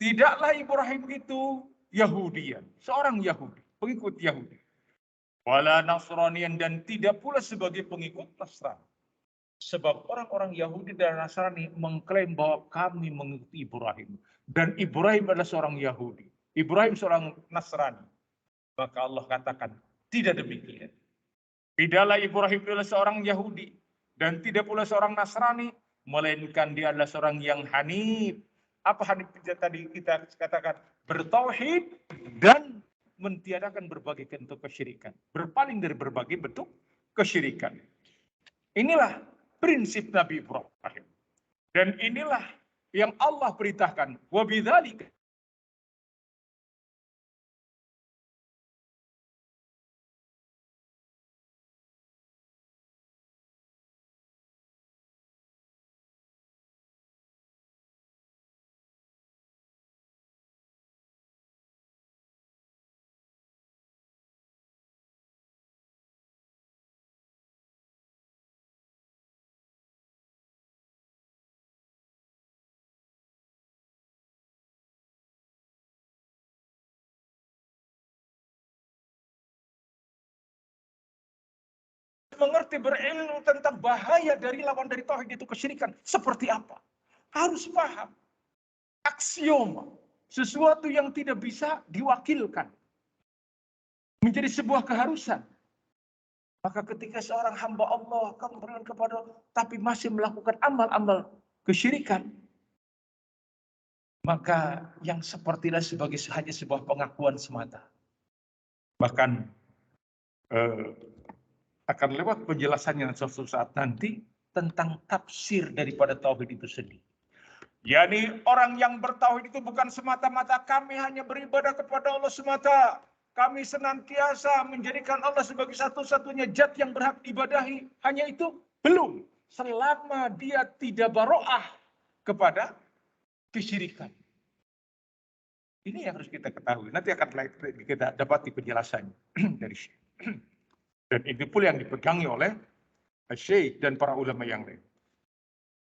Tidaklah Ibrahim itu Yahudian, seorang Yahudi, pengikut Yahudi. Wala Nasranian, dan tidak pula sebagai pengikut Nasrani. Sebab orang-orang Yahudi dan Nasrani mengklaim bahwa kami mengikuti Ibrahim. Dan Ibrahim adalah seorang Yahudi. Ibrahim seorang Nasrani. Maka Allah katakan, tidak demikian. Tidaklah Ibrahim adalah seorang Yahudi. Dan tidak pula seorang Nasrani. Melainkan dia adalah seorang yang hanif. Apa hanif tadi kita katakan? Bertauhid dan mentiadakan berbagai bentuk kesyirikan. Berpaling dari berbagai bentuk kesyirikan. Inilah prinsip Nabi Ibrahim. Dan inilah yang Allah perintahkan. Wa bidzalika mengerti, berilmu tentang bahaya dari lawan dari tauhid itu kesyirikan. Seperti apa? Harus paham. Aksioma. Sesuatu yang tidak bisa diwakilkan. Menjadi sebuah keharusan. Maka ketika seorang hamba Allah kamu beriman kepada Allah, tapi masih melakukan amal-amal kesyirikan, maka yang sepertilah sebagai hanya sebuah pengakuan semata. Bahkan akan lewat penjelasannya suatu saat nanti tentang tafsir daripada tauhid itu sendiri. Yani orang yang bertauhid itu bukan semata-mata kami hanya beribadah kepada Allah semata. Kami senantiasa menjadikan Allah sebagai satu-satunya zat yang berhak diibadahi. Hanya itu belum. Selama dia tidak baro'ah kepada kesyirikan. Ini yang harus kita ketahui. Nanti akan kita dapati penjelasannya dari Syekh. Dan itu pula yang dipegangi oleh Syekh dan para ulama yang lain.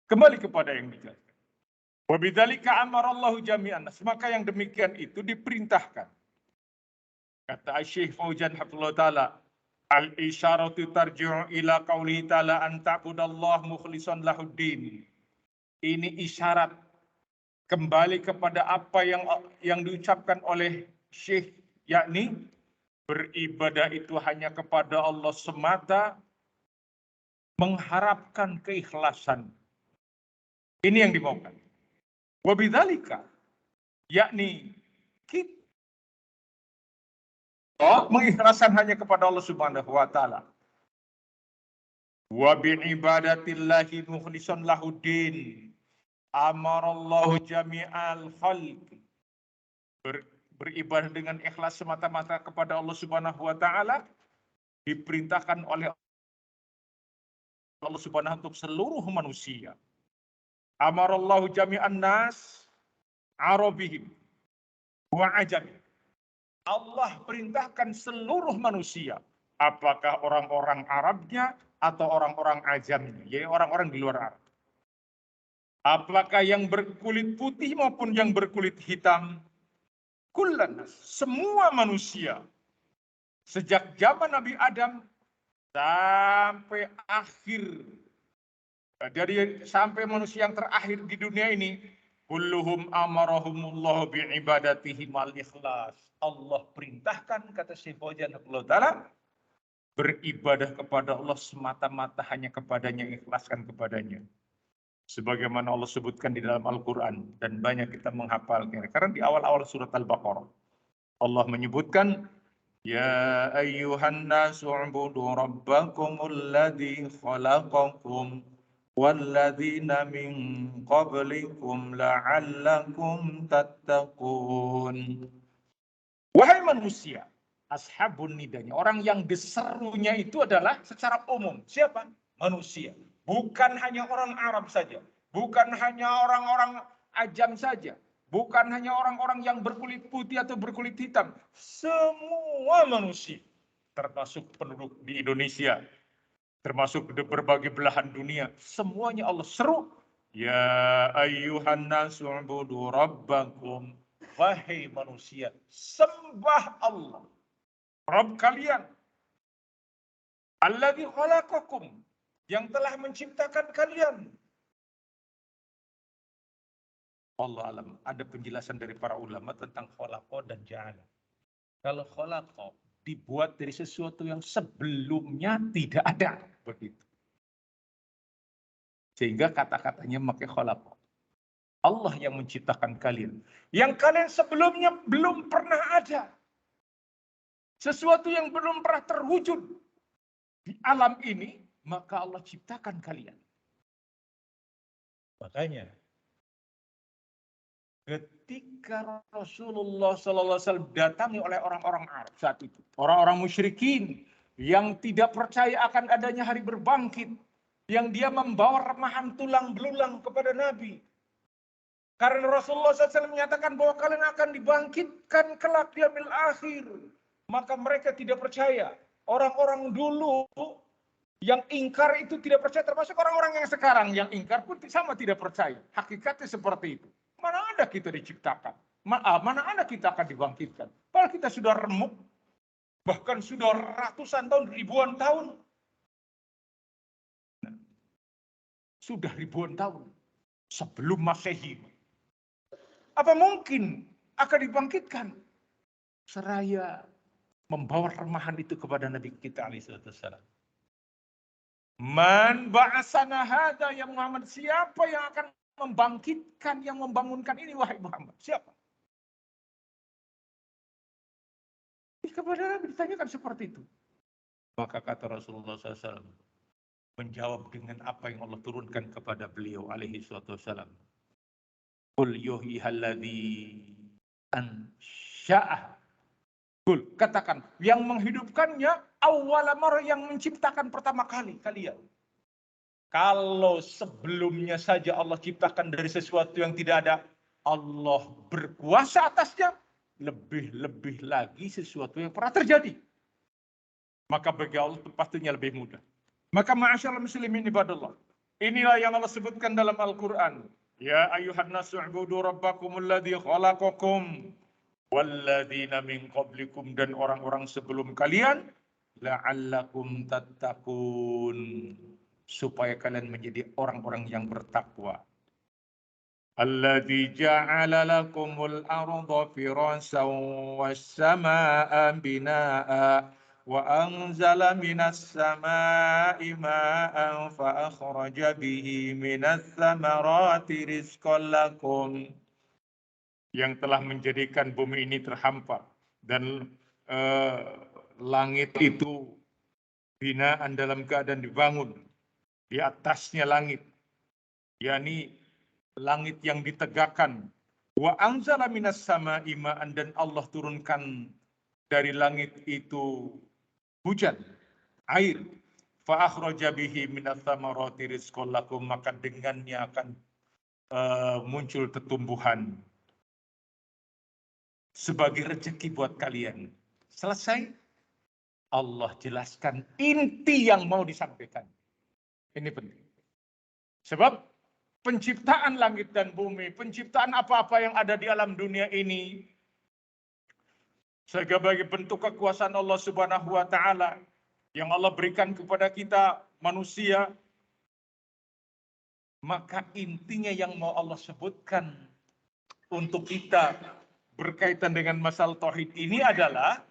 Kembali kepada yang dijelaskan. Wa bidzalika amarallahu jami'an. Maka yang demikian itu diperintahkan. Kata Syekh Fauzan hafizahullah taala, al-isyaratu tarji'u ila qaulihi ta'ala an ta'budallaha mukhlishan lahuddin. Ini isyarat kembali kepada apa yang diucapkan oleh Syekh, yakni beribadah itu hanya kepada Allah semata, mengharapkan keikhlasan. Ini yang dimaukan. Wa bidzalika, yakni kita mengikhlaskan hanya kepada Allah Subhanahu wa taala. Wa bi ibadatillahi mukhlishan lahuddin. Amarallahu jami'al khalq. Beribadah dengan ikhlas semata-mata kepada Allah Subhanahu wa taala diperintahkan oleh Allah Subhanahu untuk seluruh manusia. Amarallahu jami'an nas arabihim wa ajamihim. Allah perintahkan seluruh manusia, apakah orang-orang Arabnya atau orang-orang ajamnya, yaitu orang-orang di luar Arab. Apakah yang berkulit putih maupun yang berkulit hitam, kullan, semua manusia. Sejak zaman Nabi Adam sampai akhir, dari sampai manusia yang terakhir di dunia ini, kulluhum amarahumullah bi'ibadatihi mal ikhlas. Allah perintahkan, kata Syekh Fauzan hafizahullah taala, beribadah kepada Allah semata-mata hanya kepadanya, ikhlaskan kepadanya. Sebagaimana Allah sebutkan di dalam Al-Quran, dan banyak kita menghafalnya. Karena di awal-awal surat Al-Baqarah, Allah menyebutkan, ya ayyuhan nasu u'budu rabbakumul ladzi khalaqakum walladzina min qablikum la'allakum tattaqun. Wahai manusia, ashabun nidanya, orang yang diserunya itu adalah secara umum. Siapa? Manusia. Bukan hanya orang Arab saja. Bukan hanya orang-orang ajam saja. Bukan hanya orang-orang yang berkulit putih atau berkulit hitam. Semua manusia. Termasuk penduduk di Indonesia. Termasuk di berbagai belahan dunia. Semuanya Allah seru. Ya ayyuhan nasu u'budu rabbakum. wahai manusia, sembah Allah, Rabb kalian, alladzi khalaqakum, yang telah menciptakan kalian. Allah alam, ada penjelasan dari para ulama tentang khalaqa dan ja'ala. Kalau khalaqa dibuat dari sesuatu yang sebelumnya tidak ada, begitu. Sehingga kata-katanya pakai khalaqa. Allah yang menciptakan kalian. Yang kalian sebelumnya belum pernah ada. Sesuatu yang belum pernah terwujud di alam ini, maka Allah ciptakan kalian. Makanya, ketika Rasulullah SAW datangi oleh orang-orang Arab saat itu, orang-orang musyrikin yang tidak percaya akan adanya hari berbangkit, yang dia membawa remahan tulang belulang kepada Nabi. Karena Rasulullah SAW menyatakan bahwa kalian akan dibangkitkan kelak di yaumil akhir. Maka mereka tidak percaya. Orang-orang dulu yang ingkar itu tidak percaya. Termasuk orang-orang yang sekarang yang ingkar pun sama tidak percaya. Hakikatnya seperti itu. Mana ada kita diciptakan? Mana ada kita akan dibangkitkan? Padahal kita sudah remuk. Bahkan sudah ratusan tahun, ribuan tahun. Sudah ribuan tahun. Sebelum Masehi. Apa mungkin akan dibangkitkan? Seraya membawa remahan itu kepada Nabi kita alaihissalam. Man ba'asana hadza ya Muhammad, siapa yang akan membangkitkan, yang membangunkan ini wahai Muhammad? Siapa? Kepada Nabi ditanyakan seperti itu. Maka kata Rasulullah SAW menjawab dengan apa yang Allah turunkan kepada beliau alaihi wasallam. Qul yuhyihalladzi ansya'ah. Qul, katakan, yang menghidupkannya awwala marrah, yang menciptakan pertama kali kalian. Kalau sebelumnya saja Allah ciptakan dari sesuatu yang tidak ada, Allah berkuasa atasnya, lebih-lebih lagi sesuatu yang pernah terjadi. Maka bagi Allah pastinya lebih mudah. Maka ma'asyarul muslimin ibadallah, inilah yang Allah sebutkan dalam Al-Quran. Ya ayuhan nasu u'budu rabbakumul ladzi khalaqakum walladzina min qablikum, dan orang-orang sebelum kalian, la'allakum tattaqun, supaya kalian menjadi orang-orang yang bertakwa. Alladzi ja'ala lakumul arda firasan was samaa'a binaa'a wa anzala minas samaa'i maa'an fa akhraja bihi minas tsamarati rizqan lakum, yang telah menjadikan bumi ini terhampar dan langit itu binaan dalam keadaan dibangun, di atasnya langit, yakni langit yang ditegakkan. Wa anzala minas samaa'i ma'an, dan Allah turunkan dari langit itu hujan, air. Fa akhraja bihi minas tsamarati rizqan lakum, maka dengannya akan muncul tumbuhan sebagai rezeki buat kalian. Selesai. Allah jelaskan inti yang mau disampaikan. Ini penting. Sebab penciptaan langit dan bumi, penciptaan apa-apa yang ada di alam dunia ini, sebagai bentuk kekuasaan Allah Subhanahu wa Ta'ala yang Allah berikan kepada kita manusia, maka intinya yang mau Allah sebutkan untuk kita berkaitan dengan masalah tauhid ini adalah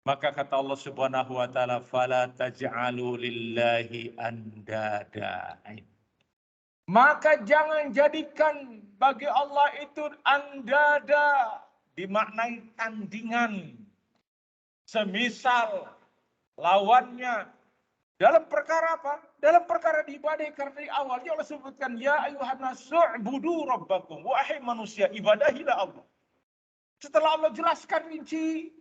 maka kata Allah Subhanahu wa Ta'ala, fala taj'alu lillahi andada. Maka jangan jadikan bagi Allah itu andada, dimaknai tandingan. Semisal lawannya dalam perkara apa? Dalam perkara ibadah, karena di awalnya Allah sebutkan ya ayyuhan nasu u'budu rabbakum, wahai manusia ibadahilah Allah. Setelah Allah jelaskan rinci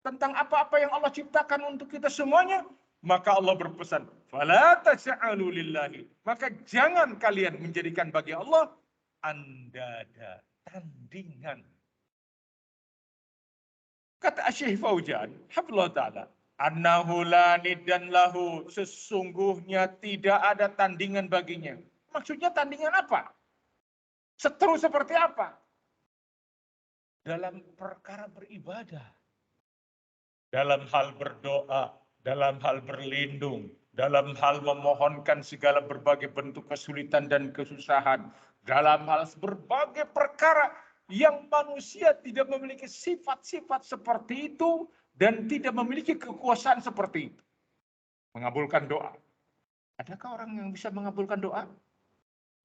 tentang apa-apa yang Allah ciptakan untuk kita semuanya, maka Allah berpesan, fala taj'alu lillahi, maka jangan kalian menjadikan bagi Allah andada, tandingan. Kata Syekh Fauzan, hafizallahu ta'ala, annahu la niddan lahu, sesungguhnya tidak ada tandingan baginya. Maksudnya tandingan apa? Seteru seperti apa? dalam perkara beribadah. Dalam hal berdoa, dalam hal berlindung, dalam hal memohonkan segala berbagai bentuk kesulitan dan kesusahan, dalam hal berbagai perkara yang manusia tidak memiliki sifat-sifat seperti itu dan tidak memiliki kekuasaan seperti itu. Mengabulkan doa. Adakah orang yang bisa mengabulkan doa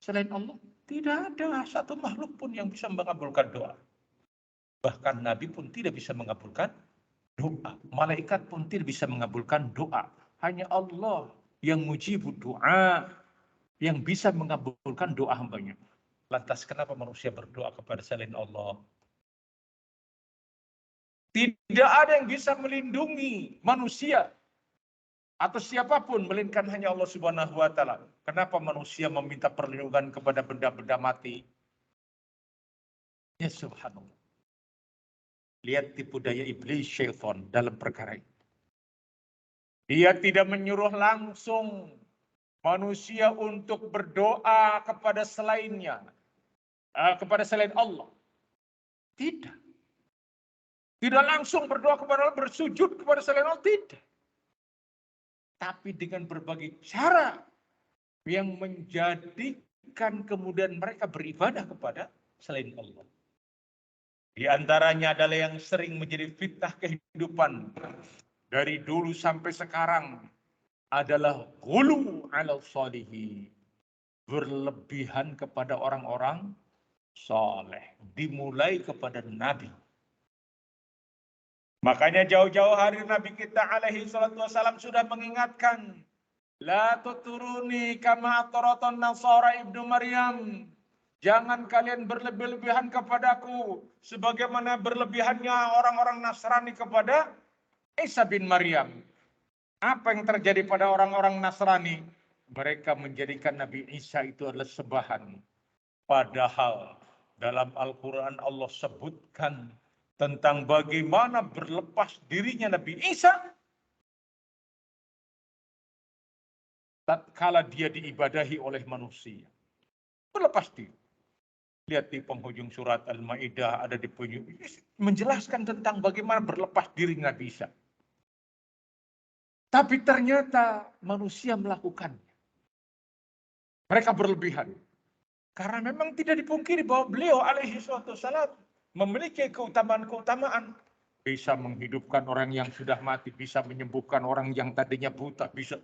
selain Allah? Tidak ada satu makhluk pun yang bisa mengabulkan doa. Bahkan Nabi pun tidak bisa mengabulkan doa. Malaikat pun tidak bisa mengabulkan doa. Hanya Allah yang mujibud doa, yang bisa mengabulkan doa hambanya. Lantas kenapa manusia berdoa kepada selain Allah? Tidak ada yang bisa melindungi manusia atau siapapun melainkan hanya Allah Subhanahu wa taala. Kenapa manusia meminta perlindungan kepada benda-benda mati? Ya subhanallah. Lihat tipu daya iblis syaitan dalam perkara ini. Dia tidak menyuruh langsung manusia untuk berdoa kepada selainnya, kepada selain Allah. Tidak. Tidak langsung berdoa kepada Allah, bersujud kepada selain Allah, tidak. Tapi dengan berbagai cara yang menjadikan kemudian mereka beribadah kepada selain Allah. Di antaranya adalah yang sering menjadi fitnah kehidupan dari dulu sampai sekarang adalah ghulu 'alal shalihin. Berlebihan kepada orang-orang saleh, dimulai kepada Nabi. Makanya jauh-jauh hari Nabi kita alaihi salatu wassalam sudah mengingatkan, la tuturuni kama ataraton nasara ibnu Maryam. Jangan kalian berlebih-lebihan kepadaku sebagaimana berlebihannya orang-orang Nasrani kepada Isa bin Maryam. Apa yang terjadi pada orang-orang Nasrani? Mereka menjadikan Nabi Isa itu adalah sembahan. Padahal dalam Al-Quran Allah sebutkan tentang bagaimana berlepas dirinya Nabi Isa tatkala dia diibadahi oleh manusia. Berlepas diri. Lihat di penghujung surat Al-Maidah, ada di penghujung menjelaskan tentang bagaimana berlepas diri Nabi Isa. Tapi ternyata manusia melakukannya. Mereka berlebihan. Karena memang tidak dipungkiri bahwa beliau alaihi wassalam memiliki keutamaan-keutamaan. Bisa menghidupkan orang yang sudah mati, bisa menyembuhkan orang yang tadinya buta, bisa.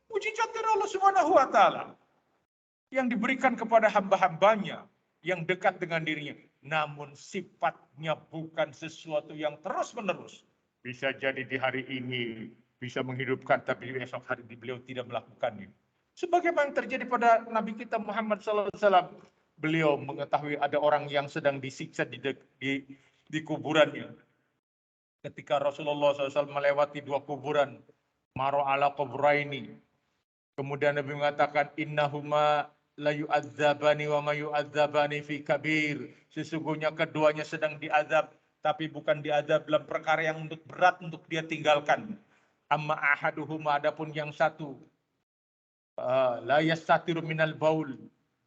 Mujizat dari Allah Subhanahu wa taala yang diberikan kepada hamba-hambanya yang dekat dengan dirinya. Namun sifatnya bukan sesuatu yang terus-menerus. Bisa jadi di hari ini bisa menghidupkan, tapi esok hari beliau tidak melakukannya. Sebagaimana yang terjadi pada Nabi kita Muhammad SAW. Beliau mengetahui ada orang yang sedang disiksa di kuburannya. Ketika Rasulullah SAW melewati dua kuburan, maro ala kubraini. Kemudian Nabi mengatakan, innahuma la yu'adzabani wa ma yu'adzabani fi kabir. Sesungguhnya keduanya sedang diazab, tapi bukan diazab dalam perkara yang berat untuk dia tinggalkan. Amma ahaduhuma, adapun yang satu, la yastatiru minal baul.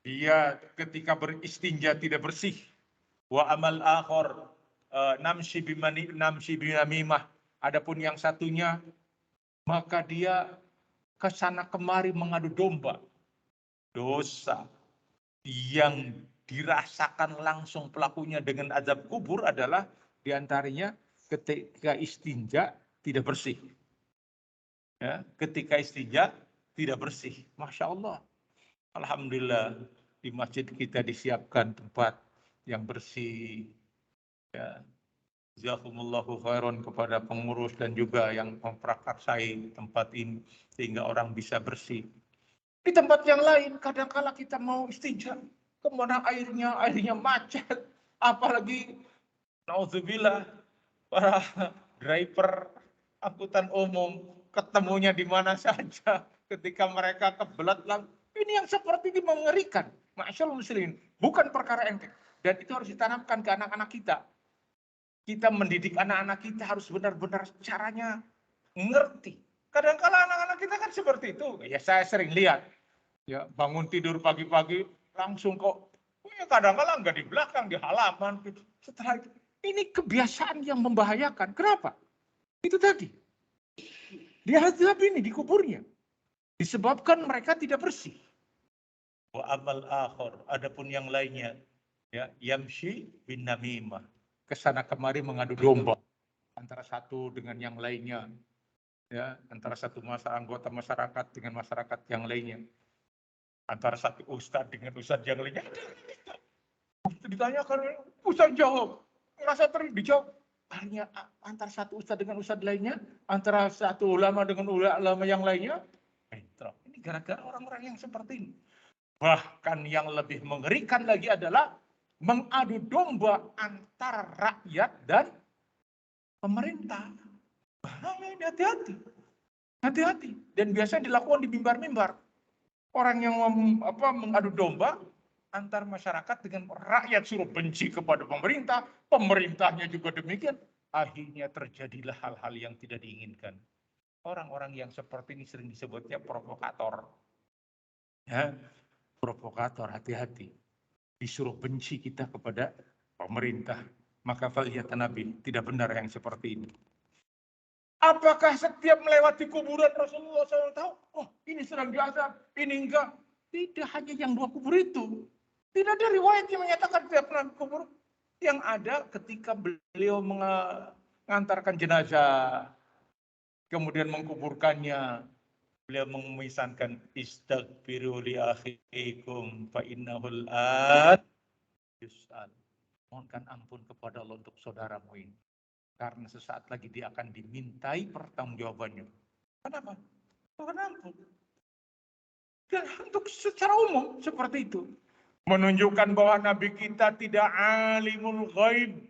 Dia ketika beristinja tidak bersih. Wa amal akhor namshi binamimah. Adapun yang satunya, maka dia kesana kemari mengadu domba. Dosa yang dirasakan langsung pelakunya dengan azab kubur adalah diantaranya ketika istinja tidak bersih. Ya, ketika istinja tidak bersih. Masya Allah. Alhamdulillah di masjid kita disiapkan tempat yang bersih. Ya. Jazakumullahu khairan kepada pengurus dan juga yang memprakarsai tempat ini sehingga orang bisa bersih. Di tempat yang lain kadang-kala kita mau istinja, kemana airnya macet, apalagi naudzubillah para driver angkutan umum ketemunya di mana saja ketika mereka kebelat lang. Ini yang seperti ini mengerikan. Masyaallah muslimin, bukan perkara enteng dan itu harus ditanamkan ke anak-anak kita. Kita mendidik anak-anak kita harus benar-benar caranya ngerti. Kadang-kala anak-anak kita kan seperti itu. Ya saya sering lihat. Ya bangun tidur pagi-pagi langsung kok Ya, kadang-kadang nggak di belakang, di halaman. Gitu. Setelah itu, ini kebiasaan yang membahayakan. Kenapa? Itu tadi. Di hadap ini, di kuburnya. Disebabkan mereka tidak bersih. Wa amal akhor, adapun yang lainnya, ya, yamshi bin namimah. Kesana kemari mengadu domba antara satu dengan yang lainnya. Ya, antara satu anggota masyarakat dengan masyarakat yang lainnya. Antara satu ustadz dengan ustadz yang lainnya. Ditanyakan, ustadz jawab. Merasa dijawab. Hanya antara satu ustadz dengan ustadz lainnya. Antara satu ulama dengan ulama yang lainnya. Ini gara-gara orang-orang yang seperti ini. Bahkan yang lebih mengerikan lagi adalah mengadu domba antara rakyat dan pemerintah. Hati-hati. Hati-hati. Dan biasanya dilakukan di mimbar-mimbar. Orang yang mengadu domba antar masyarakat dengan rakyat suruh benci kepada pemerintah, pemerintahnya juga demikian. Akhirnya terjadilah hal-hal yang tidak diinginkan. Orang-orang yang seperti ini sering disebutnya provokator. Ya, provokator, hati-hati. Disuruh benci kita kepada pemerintah. Maka lihat Nabi, tidak benar yang seperti ini. Apakah setiap melewati kuburan Rasulullah SAW tahu, oh ini sedang diazab, ini enggak. Tidak hanya yang 2 kubur itu. Tidak ada riwayat yang menyatakan setiap melewati kubur. Yang ada ketika beliau mengantarkan jenazah, kemudian mengkuburkannya, beliau memisahkan istaghfiru li akhikum fa innahul an yus'al. Mohonkan ampun kepada Allah untuk saudaramu ini. Karena sesaat lagi dia akan dimintai pertanggungjawabannya. Kenapa? Mohon ampun. Dan untuk secara umum seperti itu. Menunjukkan bahwa Nabi kita tidak alimul ghaib.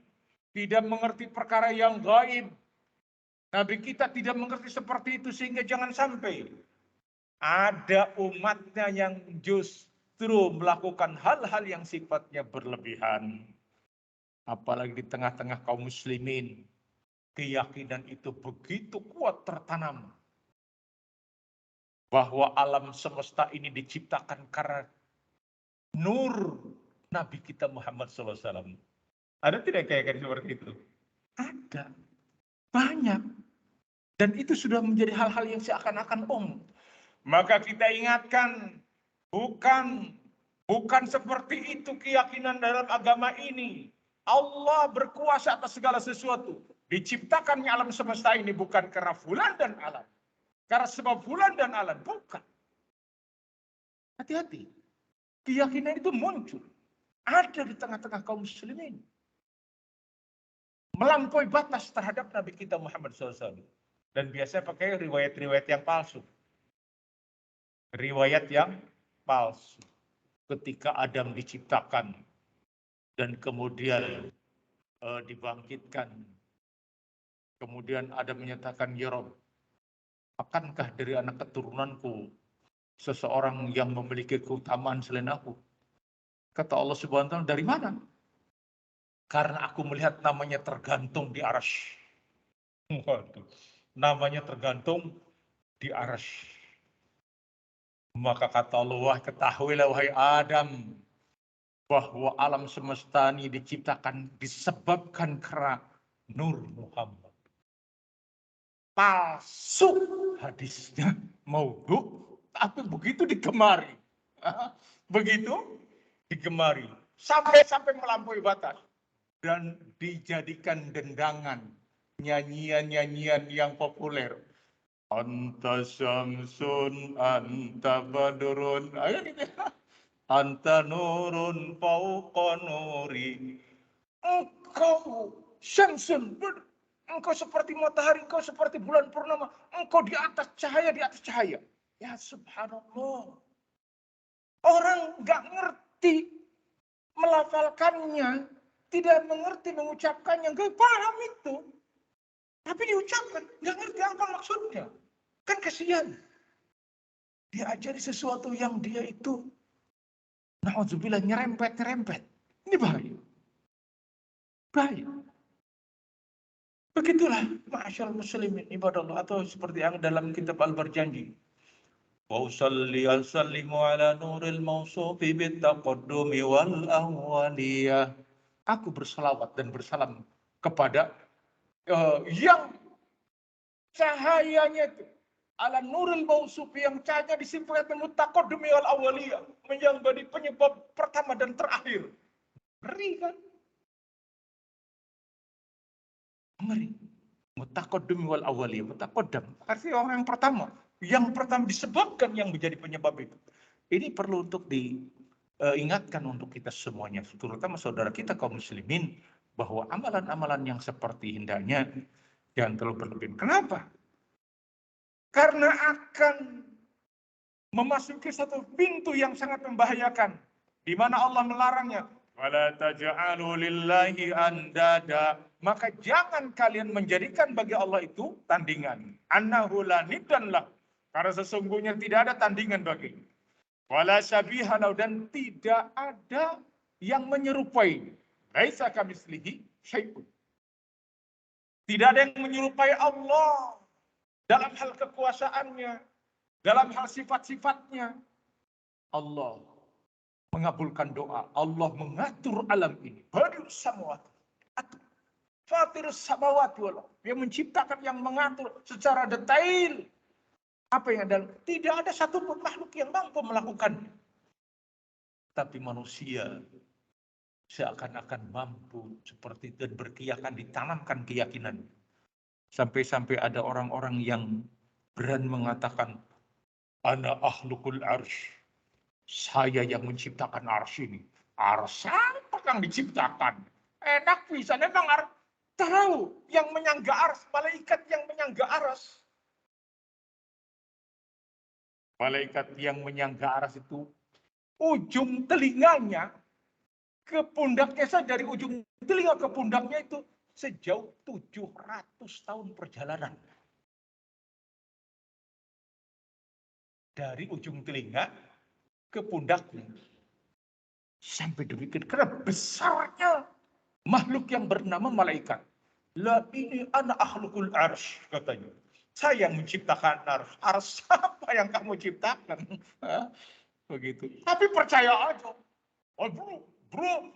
Tidak mengerti perkara yang gaib. Nabi kita tidak mengerti seperti itu sehingga jangan sampai ada umatnya yang justru melakukan hal-hal yang sifatnya berlebihan. Apalagi di tengah-tengah kaum muslimin. Keyakinan itu begitu kuat tertanam. Bahwa alam semesta ini diciptakan karena nur Nabi kita Muhammad SAW. Ada tidak keyakinan seperti itu? Ada. Banyak. Dan itu sudah menjadi hal-hal yang seakan-akan Maka kita ingatkan, bukan seperti itu keyakinan dalam agama ini. Allah berkuasa atas segala sesuatu. Diciptakannya alam semesta ini bukan karena fulan dan alam. Karena sebab fulan dan alam. Bukan. Hati-hati. Keyakinan itu muncul. Ada di tengah-tengah kaum muslimin. Melampaui batas terhadap Nabi kita Muhammad SAW. Dan biasanya pakai riwayat-riwayat yang palsu. Riwayat yang palsu. Ketika Adam diciptakan. Dan kemudian dibangkitkan. Kemudian Adam menyatakan, ya Rabb, akankah dari anak keturunanku seseorang yang memiliki keutamaan selain aku? Kata Allah Subhanahu wa taala, dari mana? Karena aku melihat namanya tergantung di arasy. Waduh, namanya tergantung di arasy. Maka kata Allah, ketahuilah wahai Adam, bahwa alam semesta ini diciptakan disebabkan karena nur Muhammad. Palsu hadisnya, maudhu, tapi begitu digemari. Begitu digemari. Sampai melampaui batas. Dan dijadikan dendangan. Nyanyian-nyanyian yang populer. Anta syamsun, anta badrun. Ayo gitu. Anta nurun fauqa nuri. Engkau syamsun, engkau seperti matahari, engkau seperti bulan purnama, engkau di atas cahaya, di atas cahaya. Ya subhanallah. Orang nggak ngerti melafalkannya, tidak mengerti mengucapkannya, nggak paham itu. Tapi diucapkan, nggak ngerti apa maksudnya. Kan kasihan. Diajari sesuatu yang dia itu, na'udzubillah, nyerempet. Ini bahaya. Bahaya. Begitulah ma'asyal muslimin ibadallah, atau seperti yang dalam kitab Al-Barjanji. Wa usalli wa sallimu ala nuril mausufi bittaqaddumi wal awwaliyah. Aku berselawat dan bersalam kepada yang cahayanya itu ala nuril mausufi, yang cahayanya disifatkan mutaqaddimi wal awwaliyah, menjadi penyebab pertama dan terakhir. Ngeri kan? Ngeri. Mutaqaddimi wal awwaliyah. Mutaqaddam artinya orang yang pertama. Yang pertama disebabkan yang menjadi penyebab itu. Ini perlu untuk diingatkan untuk kita semuanya, terutama saudara kita kaum muslimin, bahwa amalan-amalan yang seperti hendaknya jangan terlalu berlebihan. Kenapa? Karena akan memasuki satu pintu yang sangat membahayakan, di mana Allah melarangnya. Wala taj'alu lillahi andada. Maka jangan kalian menjadikan bagi Allah itu tandingan. Annahu la niddan lah. Karena sesungguhnya tidak ada tandingan baginya. Wala syabihalau, dan tidak ada yang menyerupai. Laisa kamitslihi syai'un. Tidak ada yang menyerupai Allah dalam hal kekuasaannya, dalam hal sifat-sifatnya. Allah mengabulkan doa. Allah mengatur alam ini. Badius samawati. Fatirus samawati wal ardh. Dia menciptakan, yang mengatur secara detail. Apa yang ada? Tidak ada satupun makhluk yang mampu melakukannya. Tapi manusia seakan-akan mampu seperti itu, dan berkeyakinan, ditanamkan keyakinan. Sampai-sampai ada orang-orang yang berani mengatakan, ana ahlukul arsh. Saya yang menciptakan arsh ini. Arsh apa yang diciptakan? Enak bisa, memang arsh. Tahu yang menyangga arsh, malaikat yang menyangga arsh. Malaikat yang menyangga aras itu, ujung telinganya ke pundaknya saja, dari ujung telinga ke pundaknya itu sejauh 700 tahun perjalanan. Dari ujung telinga ke pundaknya. Sampai demikian, karena besarnya makhluk yang bernama malaikat. La ini ana akhlukul arsh, katanya. Saya yang menciptakan arsh. Arsh apa yang kamu ciptakan? Begitu. Tapi percaya aja. Oh bro.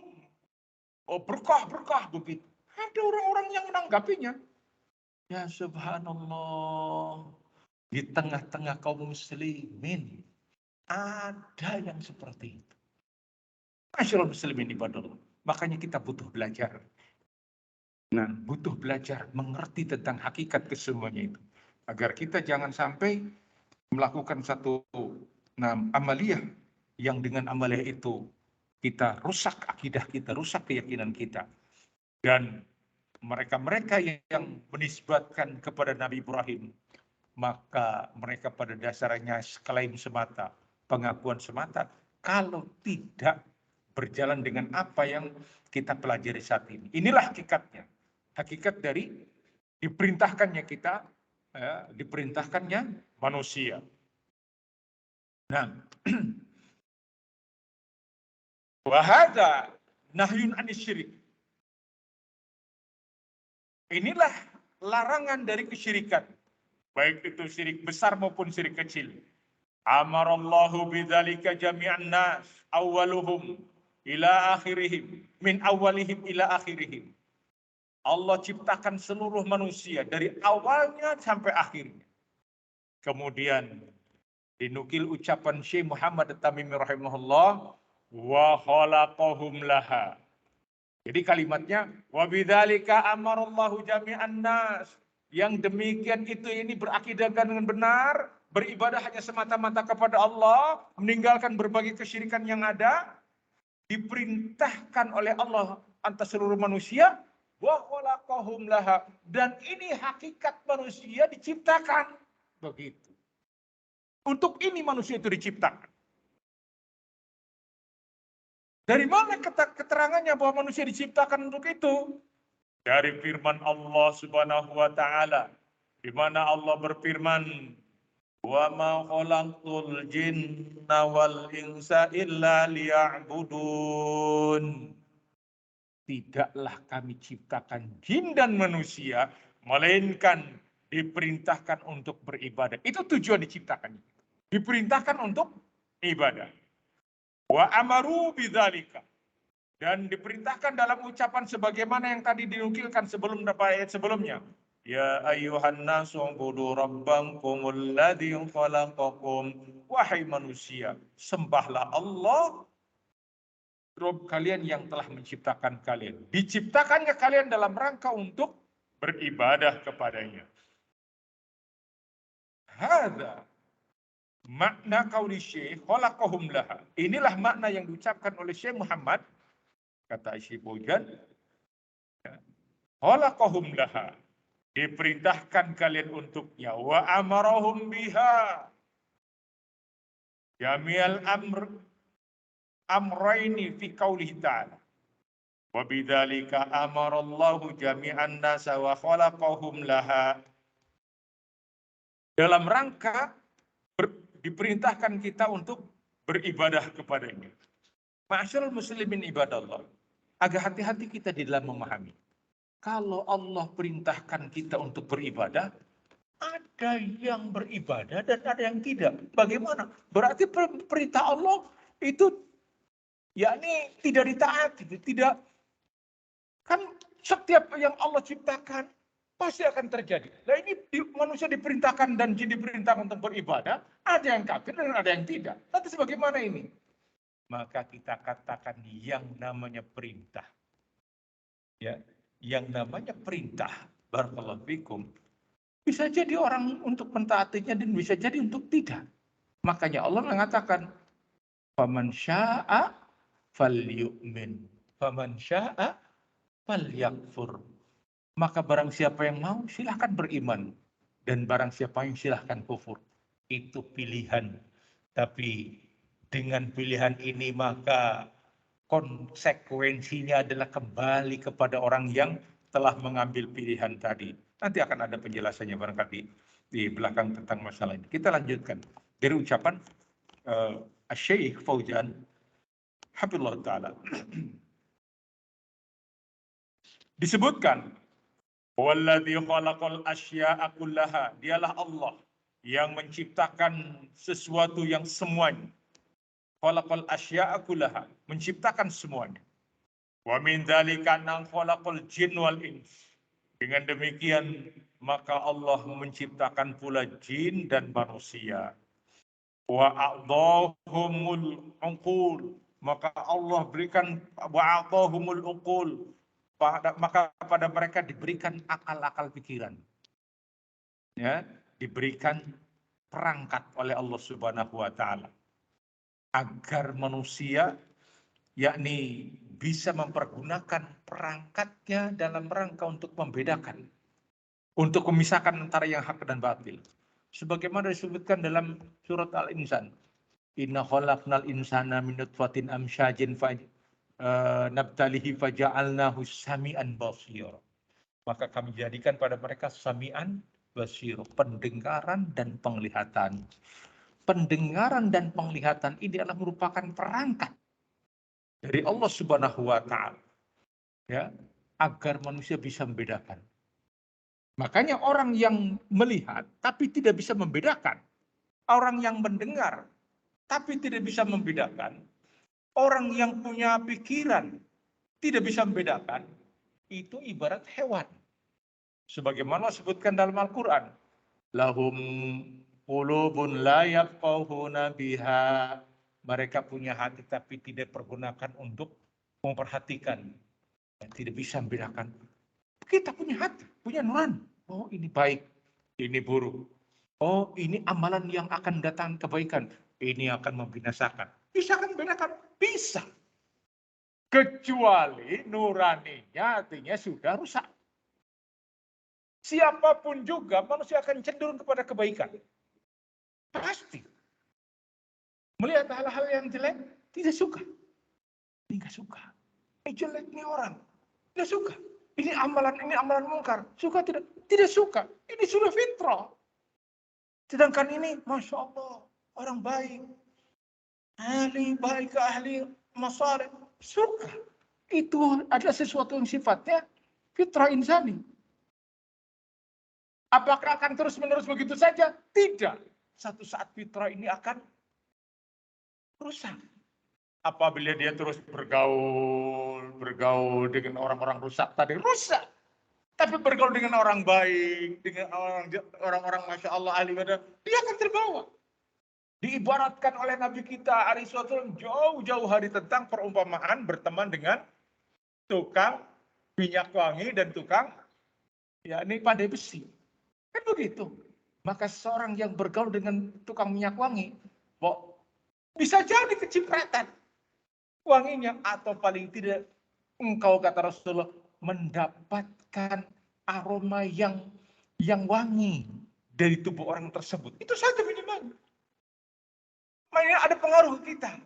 Oh berkah begitu. Ada orang-orang yang menanggapinya. Ya subhanallah. Di tengah-tengah kaum muslimin ada yang seperti itu. Masyaallah muslimin ibadah. Makanya kita butuh belajar. Nah, butuh belajar mengerti tentang hakikat kesemuanya itu. Agar kita jangan sampai melakukan satu amaliyah yang dengan amaliyah itu kita rusak akidah kita, rusak keyakinan kita. Dan mereka-mereka yang menisbatkan kepada Nabi Ibrahim, maka mereka pada dasarnya klaim semata, pengakuan semata, kalau tidak berjalan dengan apa yang kita pelajari saat ini. Inilah hakikatnya. Hakikat dari diperintahkannya kita, diperintahkannya manusia. Nah, wahada nahyun anis syirik. Inilah larangan dari kesyirikan. Baik itu syirik besar maupun syirik kecil. Amarallahu bidzalika jami'an nas awwaluhum ila akhirihim, min awwalihim ila akhirihim. Allah ciptakan seluruh manusia dari awalnya sampai akhirnya. Kemudian dinukil ucapan Syekh Muhammad At-Tamimi rahimahullah, wa khalaqahum laha. Jadi kalimatnya, wa bidzalika amarallahu jami'an nas. Yang demikian itu ini berakidah dengan benar, beribadah hanya semata-mata kepada Allah, meninggalkan berbagai kesyirikan yang ada, diperintahkan oleh Allah atas seluruh manusia, wa khalaqahum laha. Dan ini hakikat manusia diciptakan. Begitu. Untuk ini manusia itu diciptakan. Dari mana keterangannya bahwa manusia diciptakan untuk itu? Dari firman Allah Subhanahu wa taala, di mana Allah berfirman, "Wa ma khalaqtul jinna wal insa illa liya'budun." Tidaklah kami ciptakan jin dan manusia, melainkan diperintahkan untuk beribadah. Itu tujuan diciptakan. Diperintahkan untuk ibadah. Wa amaru bidzalika. Dan diperintahkan dalam ucapan sebagaimana yang tadi dinukilkan sebelum ayat sebelumnya. Ya ayyuhan nasu ubudu rabbakumul ladzi khalaqakum. Wahai manusia, sembahlah Allah, Rabb kalian yang telah menciptakan kalian. Diciptakannya kalian dalam rangka untuk beribadah kepadanya. Hadza makna qauli Syekh khalaqahum laha. Inilah makna yang diucapkan oleh Syekh Muhammad, kata Syekh Fauzan, khalaqahum laha. Diperintahkan kalian untuknya. Wa amarahum biha. Jami'al amraini fi qaulihi ta'ala. Wa bidzalika amarallahu jami'an nasa wa khalaqahum laha. Dalam rangka diperintahkan kita untuk beribadah kepadanya. Ma'asyiral muslimin ibadallah. Agak hati-hati kita di dalam memahami. Kalau Allah perintahkan kita untuk beribadah, ada yang beribadah dan ada yang tidak. Bagaimana? Berarti perintah Allah itu yakni tidak ditaati, tidak. Kan setiap yang Allah ciptakan pasti akan terjadi. Nah ini manusia diperintahkan dan jin diperintahkan untuk beribadah, ada yang kafir dan ada yang tidak. Nanti sebagaimana ini? Maka kita katakan yang namanya perintah. Ya, yang namanya perintah, barakallahu fikum, bisa jadi orang untuk mentaatinya dan bisa jadi untuk tidak. Makanya Allah mengatakan, faman syaa falyu'min, faman syaa falyakfur. Maka barang siapa yang mau silahkan beriman, dan barang siapa yang silahkan kufur. Itu pilihan. Tapi dengan pilihan ini maka konsekuensinya adalah kembali kepada orang yang telah mengambil pilihan tadi. Nanti akan ada penjelasannya barangkali di belakang tentang masalah ini. Kita lanjutkan dari ucapan Syekh Fauzan hafizallahu taala. Disebutkan walladzi khalaqal asya'a kullaha, dialah Allah yang menciptakan sesuatu yang semuanya. Khalaqal asya'a kullaha, menciptakan semuanya. Wa min dzalika an khalaqal jin wal ins. Dengan demikian maka Allah menciptakan pula jin dan manusia. Wa a'dhahumul uqul, maka Allah berikan wa a'dhahumul uqul, maka pada mereka diberikan akal-akal pikiran. Ya, diberikan perangkat oleh Allah Subhanahu wa taala. Agar manusia yakni bisa mempergunakan perangkatnya dalam rangka untuk membedakan, untuk memisahkan antara yang hak dan batil. Sebagaimana disebutkan dalam surat Al-Insan, inna khalaqnal insana min nutfatin amsyajin nabtalihi faja'alnahu sami'an basir. Maka kami jadikan pada mereka sami'an basir, pendengaran dan penglihatan. Pendengaran dan penglihatan ini adalah merupakan perangkat dari Allah Subhanahu wa taala, ya, agar manusia bisa membedakan. Makanya orang yang melihat tapi tidak bisa membedakan, orang yang mendengar tapi tidak bisa membedakan, orang yang punya pikiran tidak bisa membedakan, itu ibarat hewan. Sebagaimana disebutkan dalam Al-Qur'an, lahum qulubun la yafqahuna biha, mereka punya hati tapi tidak pergunakan untuk memperhatikan, tidak bisa membedakan. Kita punya hati, punya nurani. Oh ini baik, ini buruk. Oh ini amalan yang akan datang kebaikan, ini akan membinasakan. Bisa kan membedakan? Bisa. Kecuali nuraninya artinya sudah rusak. Siapapun juga manusia akan cenderung kepada kebaikan. Pasti. Melihat hal-hal yang jelek, tidak suka. Ini nggak suka. Ini jelek nih orang. Tidak suka. Ini amalan mungkar. Suka tidak? Tidak suka. Ini sudah fitrah. Sedangkan ini, Masya Allah, orang baik. Ahli baik, ahli masalih. Suka. Itu adalah sesuatu yang sifatnya fitrah insani. Apakah akan terus-menerus begitu saja? Tidak. satu saat fitrah ini akan rusak. Apabila dia terus bergaul dengan orang-orang rusak tadi, rusak. Tapi bergaul dengan orang baik, dengan orang-orang Masya Allah ahli ibadah, dia akan terbawa. Diibaratkan oleh Nabi kita Aristoteles jauh-jauh hari tentang perumpamaan berteman dengan tukang minyak wangi dan tukang yakni pandai besi. Kan begitu. Maka seorang yang bergaul dengan tukang minyak wangi, bisa jadi kecipratan wanginya, atau paling tidak engkau, kata Rasulullah, mendapatkan aroma yang wangi dari tubuh orang tersebut. Itu saja minimal. Makanya ada pengaruh kita.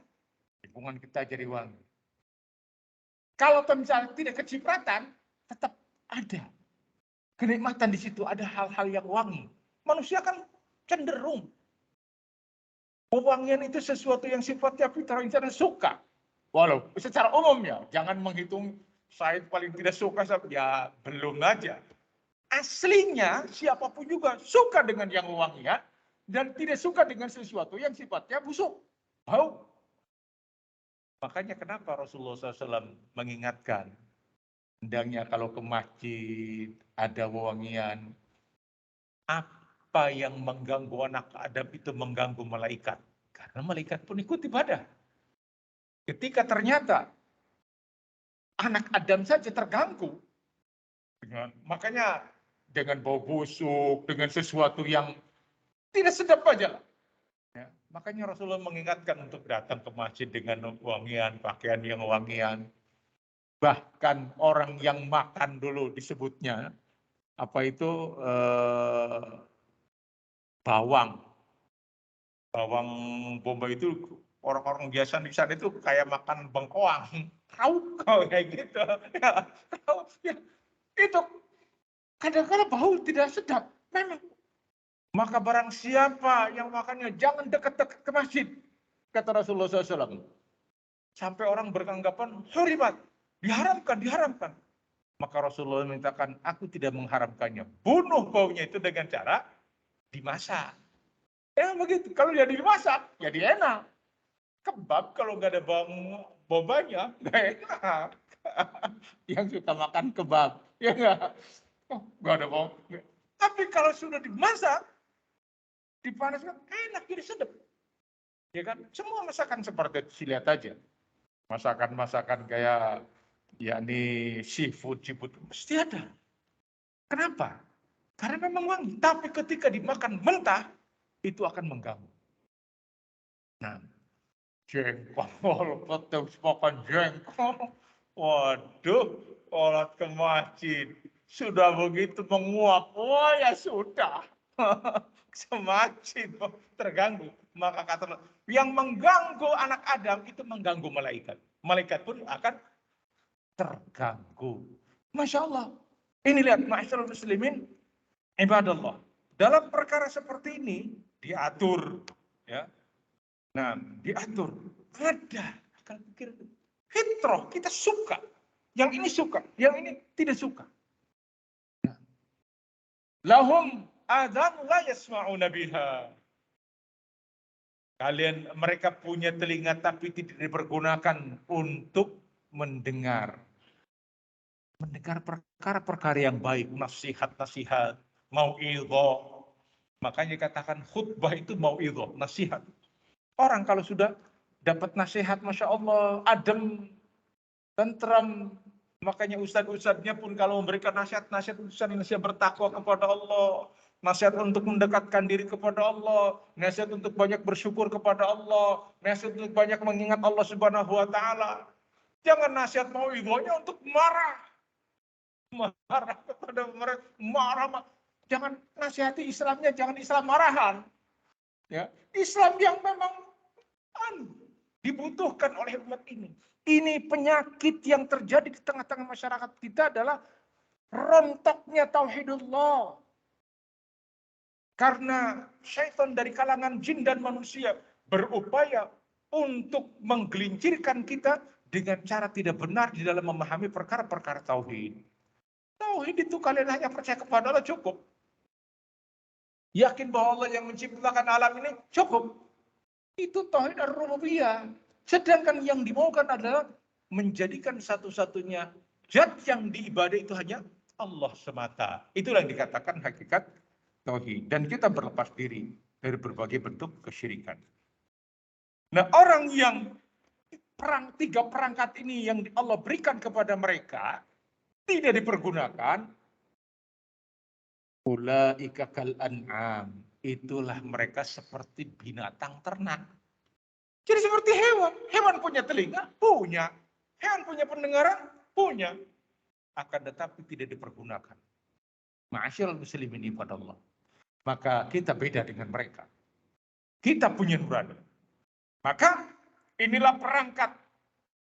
Lingkungan kita jadi wangi. Kalau misalnya tidak kecipratan, tetap ada kenikmatan di situ, ada hal-hal yang wangi. Manusia kan cenderung pewangian itu sesuatu yang sifatnya fitrah, insan suka. Walau secara umumnya, jangan menghitung saya paling tidak suka, ya belum aja. Aslinya siapapun juga suka dengan yang wangian dan tidak suka dengan sesuatu yang sifatnya busuk, bau. Makanya kenapa Rasulullah SAW mengingatkan, hendaknya kalau ke masjid ada wewangian, apa yang mengganggu anak Adam itu mengganggu malaikat. Karena malaikat pun ikut ibadah. Ketika ternyata anak Adam saja terganggu, makanya dengan bau busuk, dengan sesuatu yang tidak sedap aja. Ya, makanya Rasulullah mengingatkan untuk datang ke masjid dengan wangian, pakaian yang wangian. Bahkan orang yang makan dulu disebutnya, apa itu, bawang bombay itu, orang-orang biasa di sana itu kayak makan bengkoang. Tahu kau kayak gitu. Ya, tahu. Ya, itu kadang-kadang bau tidak sedap. Memang. Maka barang siapa yang makannya jangan dekat-dekat ke masjid. Kata Rasulullah SAW. Sampai orang beranggapan hurimat. Diharamkan. Maka Rasulullah mintakan, aku tidak mengharamkannya. Bunuh baunya itu dengan cara dimasak. Ya begitu. Kalau dia dimasak, jadi enak. Kebab kalau nggak ada bombanya, nggak enak. Yang suka makan kebab, ya nggak ada bawang. Tapi kalau sudah dimasak, dipanaskan, enak, jadi sedap. Ya kan? Semua masakan seperti itu, lihat aja. Masakan-masakan kayak yakni seafood mesti ada. Kenapa? Karena memang wangi. Tapi ketika dimakan mentah, itu akan mengganggu. Nah, jengkol, petis makan jengkol. Waduh, sholat ke masjid. Sudah begitu menguap. Wah ya sudah. Semakin terganggu. Maka kata yang mengganggu anak Adam itu mengganggu malaikat. Malaikat pun akan terganggu. Masya Allah. Ini lihat, ma'asyiral muslimin, ibadallah. Dalam perkara seperti ini diatur, ya. Nah, diatur. Ada akal pikir itu. Fitrah, kita suka. Yang ini suka, yang ini tidak suka. Nah. Lahum adzan la yasma'una biha. Mereka punya telinga tapi tidak dipergunakan untuk mendengar. Mendengar perkara-perkara yang baik, nasihat-nasihat, mau'idhah. Makanya katakan khutbah itu mau'idhah, nasihat. Orang kalau sudah dapat nasihat, Masya Allah, adem, tentram. Makanya ustadz-ustadznya pun kalau memberikan nasihat-nasihat bertakwa kepada Allah. Nasihat untuk mendekatkan diri kepada Allah. Nasihat untuk banyak bersyukur kepada Allah. Nasihat untuk banyak mengingat Allah Subhanahu wa Ta'ala. Jangan nasihat mau'idhahnya untuk marah. Marah kepada mereka. Marah. Jangan nasihati Islamnya, jangan Islam marahan. Ya, Islam yang memang dibutuhkan oleh umat ini. Ini penyakit yang terjadi di tengah-tengah masyarakat kita adalah rontoknya tauhidullah. Karena syaitan dari kalangan jin dan manusia berupaya untuk menggelincirkan kita dengan cara tidak benar di dalam memahami perkara-perkara tauhid. Tauhid itu kalian hanya percaya kepada Allah cukup. Yakin bahwa Allah yang menciptakan alam ini cukup. Itu tauhid ar-rububiyah. Sedangkan yang dimaukan adalah menjadikan satu-satunya zat yang diibadai itu hanya Allah semata. Itulah yang dikatakan hakikat tauhid. Dan kita berlepas diri dari berbagai bentuk kesyirikan. Nah, orang yang tiga perangkat ini yang Allah berikan kepada mereka tidak dipergunakan, ulaika kal an'am. Itulah mereka seperti binatang ternak. Jadi seperti hewan. Hewan punya telinga? Punya. Hewan punya pendengaran? Punya. Akan tetapi tidak dipergunakan. Ma'asyiral muslimin ibadallah. Maka kita beda dengan mereka. Kita punya nurani. Maka inilah perangkat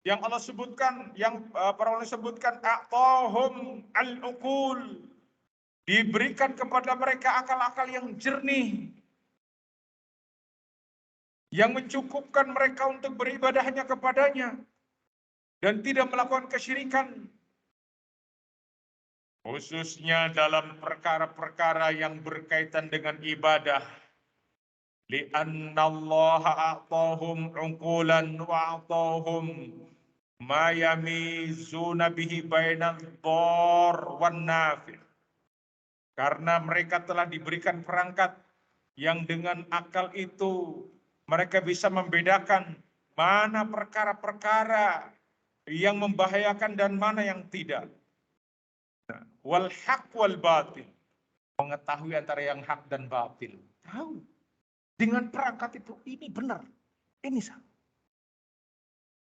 yang Allah sebutkan, yang para ulama sebutkan, a'tahum al-uqul. Diberikan kepada mereka akal-akal yang jernih. Yang mencukupkan mereka untuk beribadah hanya kepadanya. Dan tidak melakukan kesyirikan. Khususnya dalam perkara-perkara yang berkaitan dengan ibadah. Li'anna Allah a'tahum uqulan wa'atahum ma yamizuna bihi bainal dhar wan nafi'. Karena mereka telah diberikan perangkat yang dengan akal itu mereka bisa membedakan mana perkara-perkara yang membahayakan dan mana yang tidak. Wal haq wal batil. Mengetahui antara yang hak dan batil. Tahu. Dengan perangkat itu, ini benar. Ini salah.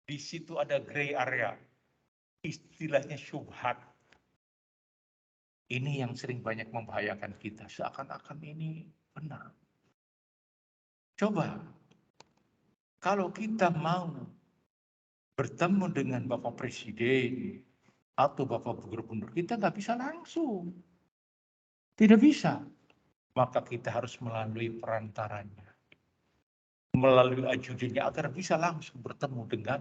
Di situ ada gray area. Istilahnya syubhat. Ini yang sering banyak membahayakan kita. Seakan-akan ini benar. Coba. Kalau kita mau bertemu dengan Bapak Presiden atau Bapak Gubernur, kita nggak bisa langsung. Tidak bisa. Maka kita harus melalui perantaranya. Melalui ajudannya agar bisa langsung bertemu dengan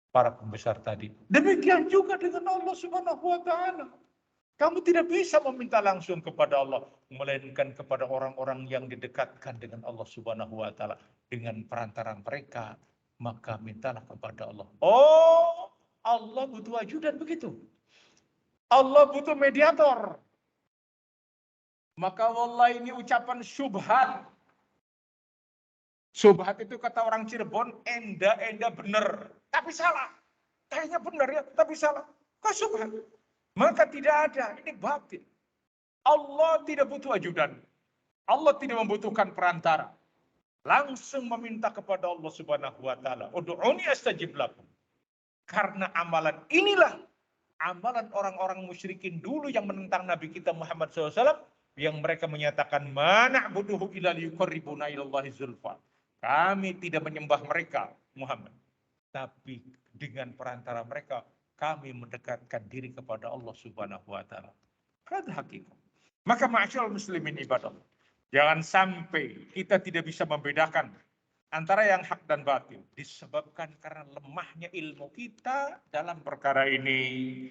para pembesar tadi. Demikian juga dengan Allah Subhanahu wa taala. Kamu tidak bisa meminta langsung kepada Allah, melainkan kepada orang-orang yang didekatkan dengan Allah Subhanahu wa taala dengan perantara mereka, maka mintalah kepada Allah. Oh, Allah butuh ajudan begitu. Allah butuh mediator. Maka wallahi ini ucapan syubhat. Syubhat itu kata orang Cirebon, enda benar, tapi salah. Kayaknya benar ya, tapi salah. Kok syubhat? Maka tidak ada, ini batil. Allah tidak butuh ajudan. Allah tidak membutuhkan perantara. Langsung meminta kepada Allah Subhanahu wa taala, ud'uni astajib lakum. Karena amalan inilah amalan orang-orang musyrikin dulu yang menentang Nabi kita Muhammad SAW, yang mereka menyatakan mana buduhu illa liyuqarribuna ilallahi zulfa. Kami tidak menyembah mereka Muhammad, tapi dengan perantara mereka kami mendekatkan diri kepada Allah Subhanahu wa taala. Itu hakikat. Maka ma'asyiral muslimin ibadah, jangan sampai kita tidak bisa membedakan antara yang hak dan batil disebabkan karena lemahnya ilmu kita dalam perkara ini.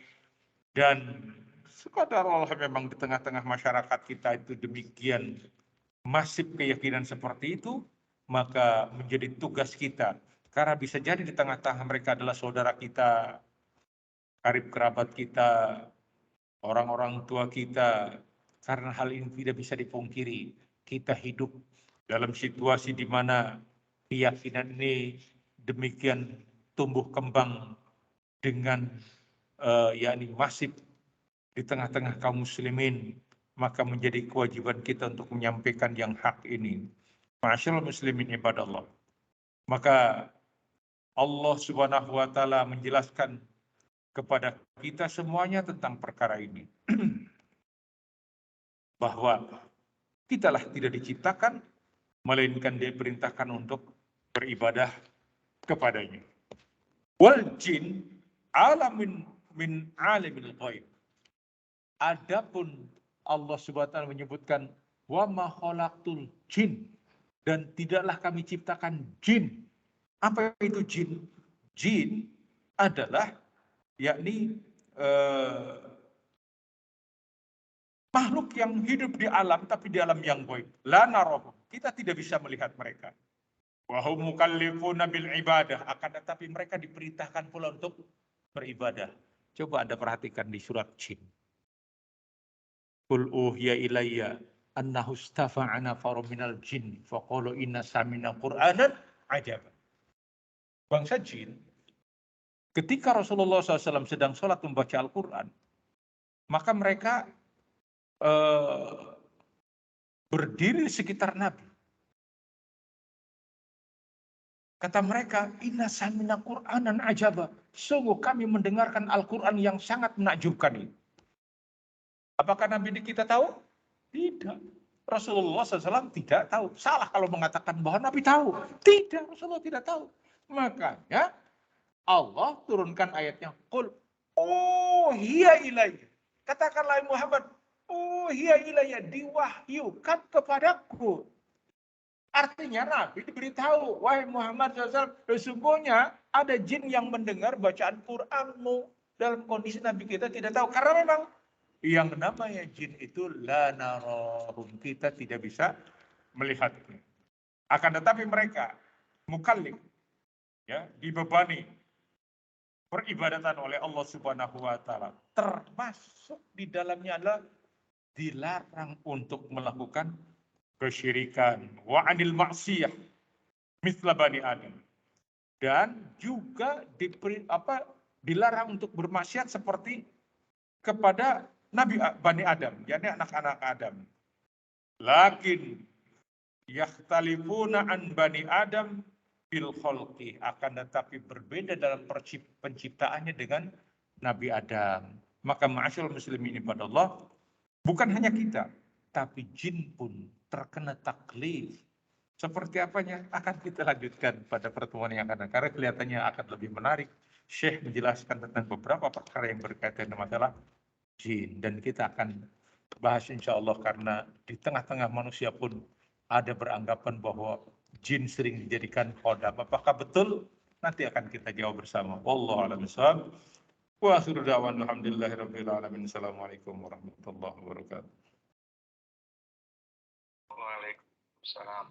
Dan sekadar Allah memang di tengah-tengah masyarakat kita itu demikian masif keyakinan seperti itu, maka menjadi tugas kita. Karena bisa jadi di tengah-tengah mereka adalah saudara kita, karib kerabat kita, orang-orang tua kita. Karena hal ini tidak bisa dipungkiri. Kita hidup dalam situasi di mana keyakinan ini demikian tumbuh kembang dengan yakni masif di tengah-tengah kaum muslimin, maka menjadi kewajiban kita untuk menyampaikan yang hak ini. Ma'asyiral muslimin ibadallah. Maka Allah Subhanahu wa taala menjelaskan kepada kita semuanya tentang perkara ini. Bahwa kitalah tidak diciptakan, melainkan diperintahkan untuk beribadah kepadanya. Wal jin alamin min alimil ghaib. Adapun Allah Subhanahu wa taala menyebutkan wa ma khalaqtul jin, dan tidaklah kami ciptakan jin. Apa itu jin? Jin adalah yakni makhluk yang hidup di alam, tapi di alam yang gaib. La narahum. Kita tidak bisa melihat mereka. Wa hum mukallifuna bil ibadah. Akan tetapi mereka diperintahkan pula untuk beribadah. Coba Anda perhatikan di surat Jin. Qul uhiya ilayya annahu istafa'ana farum minal jin faqalu inna samina qur'anan ajab. Bangsa jin, ketika Rasulullah SAW sedang sholat membaca Al-Quran, maka mereka berdiri di sekitar Nabi. Kata mereka, inna samina qur'anan ajaba. Sungguh kami mendengarkan Al-Quran yang sangat menakjubkan ini. Apakah Nabi kita tahu? Tidak. Rasulullah SAW tidak tahu. Salah kalau mengatakan bahwa Nabi tahu. Tidak, Rasulullah tidak tahu. Makanya Allah turunkan ayatnya. Qul, oh hiya ilayya. Katakanlah Muhammad, oh hiya ilayya, diwahyukan kepadaku. Artinya Nabi diberitahu, wahai Muhammad SAW, sesungguhnya ada jin yang mendengar bacaan Qur'anmu. Dalam kondisi Nabi kita tidak tahu. Karena memang yang namanya jin itu la narahum. Kita tidak bisa melihatnya. Akan tetapi mereka mukallif, ya, dibebani peribadatan oleh Allah Subhanahu wa taala. Termasuk di dalamnya adalah dilarang untuk melakukan kesyirikan, wa anil maksiyah, misla bani Adam. Dan juga dilarang untuk bermaksiat seperti kepada Nabi Bani Adam, yakni anak-anak Adam. Lakin yakhtalifuna an Bani Adam bil khalqi, akan tetapi berbeda dalam penciptaannya dengan Nabi Adam. Maka ma'asyiral muslimin pada Allah, bukan hanya kita, tapi jin pun terkena taklif. Seperti apanya akan kita lanjutkan pada pertemuan yang akan datang. Karena kelihatannya akan lebih menarik. Syekh menjelaskan tentang beberapa perkara yang berkaitan dengan masalah jin. Dan kita akan bahas insya Allah, karena di tengah-tengah manusia pun ada beranggapan bahwa jin sering dijadikan khodam. Apakah betul? Nanti akan kita jawab bersama. Wallahu a'lam bishawab. Wa akhiru da'wana alhamdulillahirabbil alamin. Assalamualaikum warahmatullahi wabarakatuh. Waalaikumsalam.